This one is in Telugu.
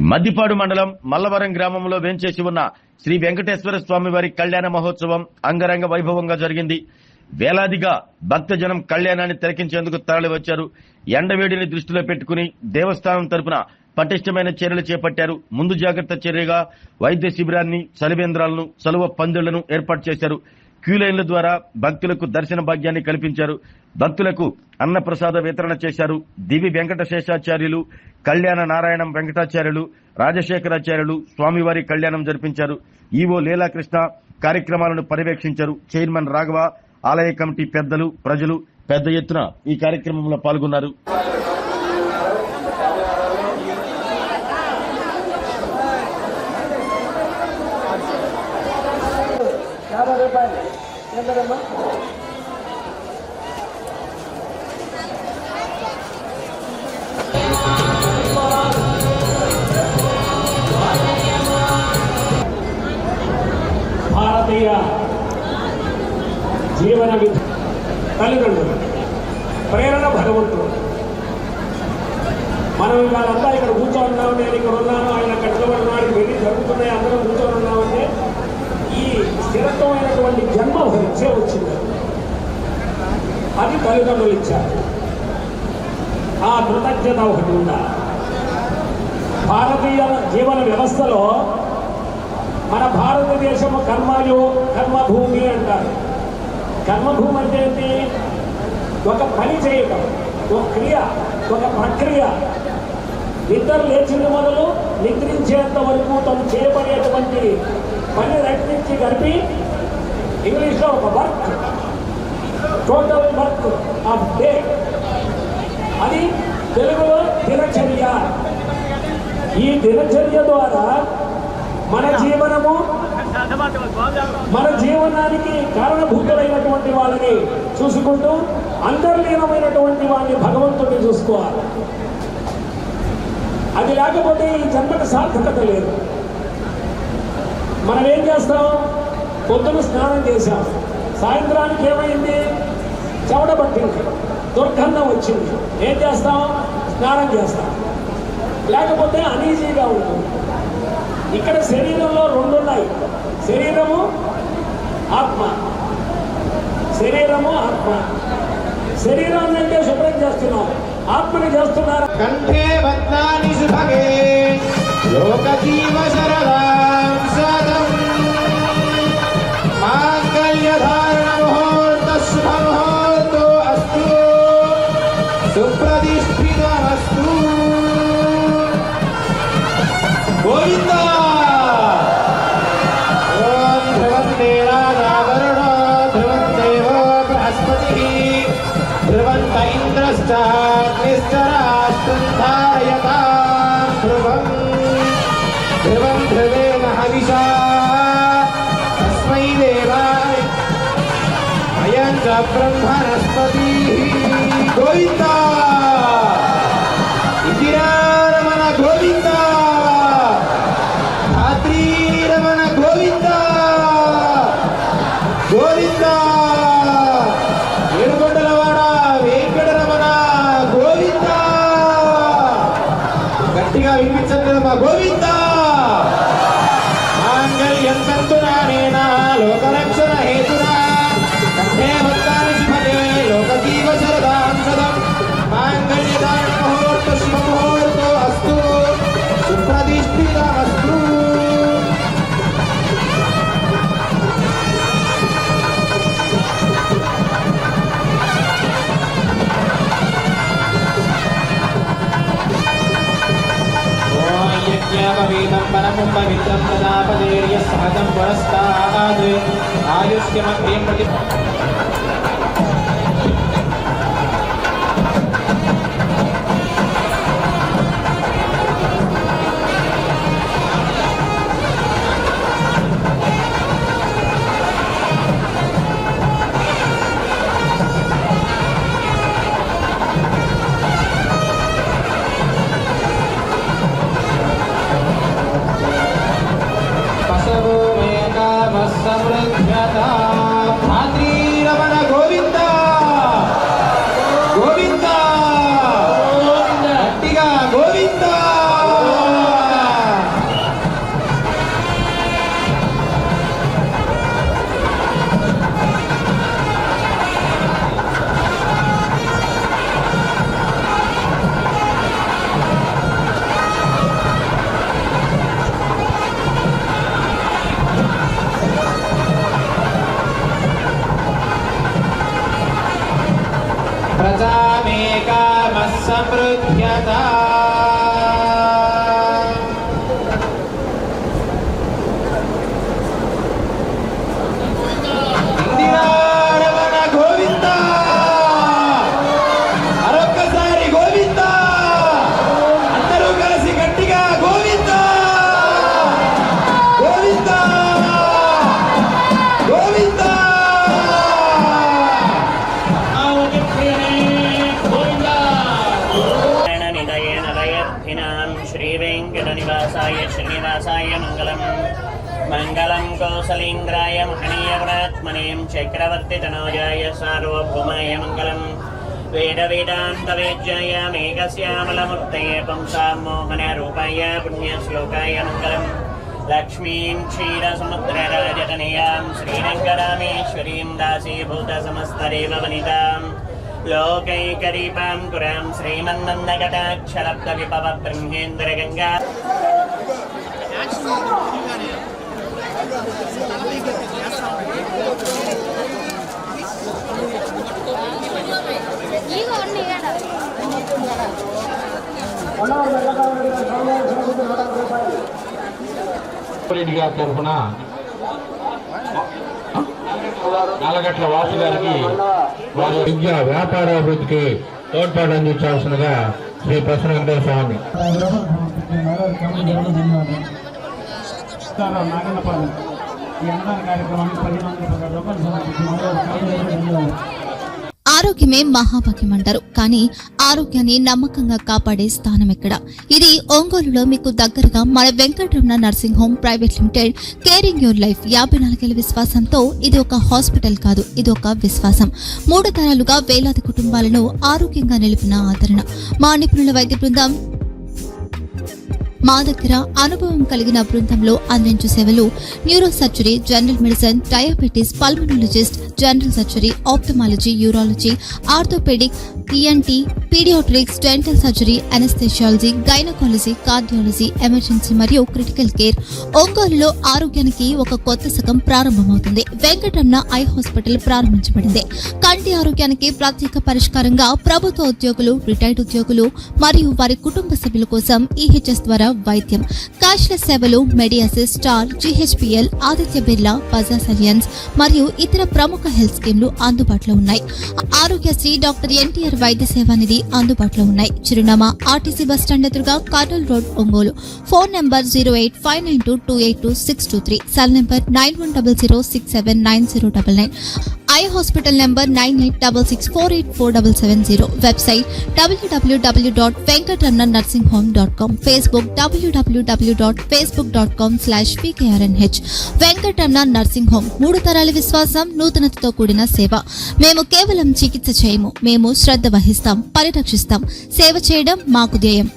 మద్దిపాడు మండలం మల్లవరం గ్రామంలో వేంచేసి ఉన్న శ్రీ వెంకటేశ్వర స్వామి వారి కళ్యాణ మహోత్సవం అంగరంగ వైభవంగా జరిగింది. వేలాదిగా భక్తజనం కళ్యాణాన్ని తిలకించేందుకు తరలివచ్చారు. ఎండవేడిని దృష్టిలో పెట్టుకుని దేవస్థానం తరపున పటిష్టమైన చర్యలు చేపట్టారు. ముందు జాగ్రత్త చర్యగా వైద్య శిబిరాన్ని, చలివేంద్రాలను, చలువ పందిళ్లను ఏర్పాటు చేశారు. క్యూలైన్ల ద్వారా భక్తులకు దర్శన భాగ్యాన్ని కల్పించారు. భక్తులకు అన్నప్రసాద వితరణ చేశారు. దివి వెంకటశేషాచార్యులు, కళ్యాణ నారాయణం వెంకటాచార్యులు, రాజశేఖరాచార్యులు స్వామివారి కళ్యాణం జరిపించారు. ఈవో లీలాకృష్ణ కార్యక్రమాలను పర్యవేక్షించారు. చైర్మన్ రాఘవ, ఆలయ కమిటీ పెద్దలు, ప్రజలు పెద్ద ఎత్తున ఈ కార్యక్రమంలో పాల్గొన్నారు. భారతీయ జీవన తల్లిదండ్రులు ప్రేరణ భగవంతుడు. మనం ఇవాళంతా ఇక్కడ కూర్చొని ఉన్నాము, నేను ఇక్కడ ఉన్నాను, ఆయన కట్టుబడినాడు, వెళ్ళి జరుగుతున్నాయి, అందరం కూర్చొని ఉన్నామంటే ఈ స్థిరత్వమైనటువంటి జన్మ ఇచ్చే వచ్చింది. అది తల్లిదండ్రులు ఇచ్చారు. ఆ కృతజ్ఞత ఒకటి ఉందా? భారతీయ జీవన వ్యవస్థలో మన భారతదేశం కర్మభూమి అంటారు. కర్మభూమి అంటే ఏంటి? ఒక పని చేయటం, ఒక క్రియ, ఒక ప్రక్రియ. నిద్ర లేచిన మొదలు నిద్రించేంత వరకు తను చేయబడేటువంటి పని రక్షించి కలిపి ఇంగ్లీష్లో ఒక work, total work of day. అది తెలుగులో దినచర్య. ఈ దినచర్య ద్వారా మన జీవనానికి కారణభూతులైనటువంటి వాళ్ళని చూసుకుంటూ అంతర్లీనమైనటువంటి వాళ్ళని భగవంతుడిని చూసుకోవాలి. అది లేకపోతే ఈ జన్మకు సార్థకత లేదు. మనం ఏం చేస్తాం? పొద్దున స్నానం చేశాం, సాయంత్రానికి ఏమైంది? చెమట పట్టింది, దుర్గంధం వచ్చింది. ఏం చేస్తాం? స్నానం చేస్తాం. లేకపోతే అనీజీగా ఉంటుంది. ఇక్కడ శరీరంలో రెండు ఉన్నాయి, శరీరము ఆత్మ. శరీరము ఆత్మ. శరీరాన్ని అంటే శుభ్రం చేస్తున్నాం, ఆత్మని చేస్తున్నారు. కంఠే బద్నాని సుభగే లోకజీవ శరదాం సదం మాంగళ్యధారణ ముహూర్త శుభ ముహూర్తో అస్తు సుప్రతిష్ఠితమస్తు. గోవిందా. ఓం ధ్రువంతే రాజావరుణో ధ్రువందేవో బృహస్పతిః ధ్రువంత ఇంద్రశ్చాగ్నిశ్చరాష్ట్రం ధారయతాం ధ్రువం. ధ్రువం ధ్రువేణ హవిషా తస్మై దేవాయ అయం చ బ్రహ్మణస్పతిః. గోవిందా. ఇందిరారమణ గోవిందా. ధాత్రీరమణ గోవిందా. గోవిందా. ఏడుకొండలవాడ వెంకటరమణ గోవిందా. గట్టిగా వినిపించండి. గోవిందా. మాంగళ్యం తంతునానేన లోకరక్షణ హేతునా కంఠే భక్తాని శుభగే లోకజీవ శరదాం సదం మాంగళ్యధారణ ముహూర్త శుభ ముహూర్తో అస్తు సుప్రతిష్ఠితమస్తు. యజ్ఞాపవేదం పరమం పవిత్రం ప్రజాపదేర్య సహజం పురస్తాద్ ఆయుష్యమగ్రేం ప్రతి సమృద్ధ్యత భాద్రీరవ శ్రీనివాసాయ శ్రీనివాసాయ మంగళం మంగళం కౌసలేంద్రాయ మహనీయగుణాత్మనే చక్రవర్తితనోజాయ సార్వభౌమాయ మంగళం వేద వేదాంత వేద్యాయ మేఘశ్యామలమూర్తయే పుంసాం మోహనరూపాయ పుణ్యశ్లోకాయ మంగళం లక్ష్మీం క్షీరసముద్రరాజతనయాం శ్రీరంగరామేశ్వరీం దాసీభూతసమస్తదేవ వనితాం లోకైకరీపాం పురాం శ్రీమన్నందకటాక్షరప్తవిపవ బ్రహ్మేంద్రగంగా రెడ్డి గారి తరఫున నల్లగట్ల వాసు గారికి వారి విద్య వ్యాపార అభివృద్ధికి తోడ్పాటు అందించాల్సినగా శ్రీ ప్రసన్న వెంకటేశ్వర స్వామి నాగన్నపాలెం ఈ అన్నదాన కార్యక్రమానికి 15,000 రూపాయలు సమర్పించి ఆరోగ్యమే మహాభాగ్యం అంటారు. కానీ ఆరోగ్యాన్ని నమ్మకంగా కాపాడే స్థానం ఎక్కడ? ఇది ఒంగోలులో మీకు దగ్గరగా మన Venkataramana nursing home private limited. Caring your life 54 ఏళ్ల విశ్వాసంతో ఇది ఒక హాస్పిటల్ కాదు, ఇది ఒక విశ్వాసం. 3 తరాలుగా వేలాది కుటుంబాలను ఆరోగ్యంగా నిలిపిన ఆదరణ. మా నిపుణుల వైద్య బృందం మా దగ్గర అనుభవం కలిగిన బృందంలో అందించే సేవలు neuro surgery, general medicine, diabetes, pulmonologist, general surgery, ophthalmology, urology, orthopaedic, ENT, paediatrics, dental surgery, anaesthesiology, gynaecology, cardiology, emergency మరియు క్రిటికల్ కేర్. ఒంగోలులో ఆరోగ్యానికి ఒక కొత్త శకం ప్రారంభమవుతుంది. వెంకటరమణ ఐ హాస్పిటల్ ప్రారంభించబడింది. కంటి ఆరోగ్యానికి ప్రత్యేక పరిష్కారంగా ప్రభుత్వ ఉద్యోగులు, రిటైర్డ్ ఉద్యోగులు మరియు వారి కుటుంబ సభ్యుల కోసం ఈహెచ్ఎస్ ద్వారా వైద్యం, క్యాష్లెస్ సేవలు, మెడియాసిస్, స్టార్, జీహెచ్పీఎల్, ఆదిత్య బిర్లా, బజాజ్ అలియన్స్ మరియు ఇతర ప్రముఖ హెల్త్ స్కీమ్లు అందుబాటులో ఉన్నాయి. ఆరోగ్యశ్రీ, డాక్టర్ ఎన్టీఆర్ వైద్య సేవానిధి అందుబాటులో ఉన్నాయి. చిరునామా ఆర్టీసీ బస్టాండ్ ఎదురుగా, Kurnool road, Ongole. Phone number 08592282623, cell number 9100679099. Eye hospital number 9866484770. Website www.venkatramanarsinghome.com. Facebook www.facebook.com/vkrnh. Venkataramana nursing home. 3 తరాల విశ్వాసం, నూతనతతో కూడిన సేవ. మేము కేవలం చికిత్స చేయము, మేము శ్రద్ధ వహిస్తాం, పరిరక్షిస్తాం. సేవ చేయడం మాకు ధ్యేయం.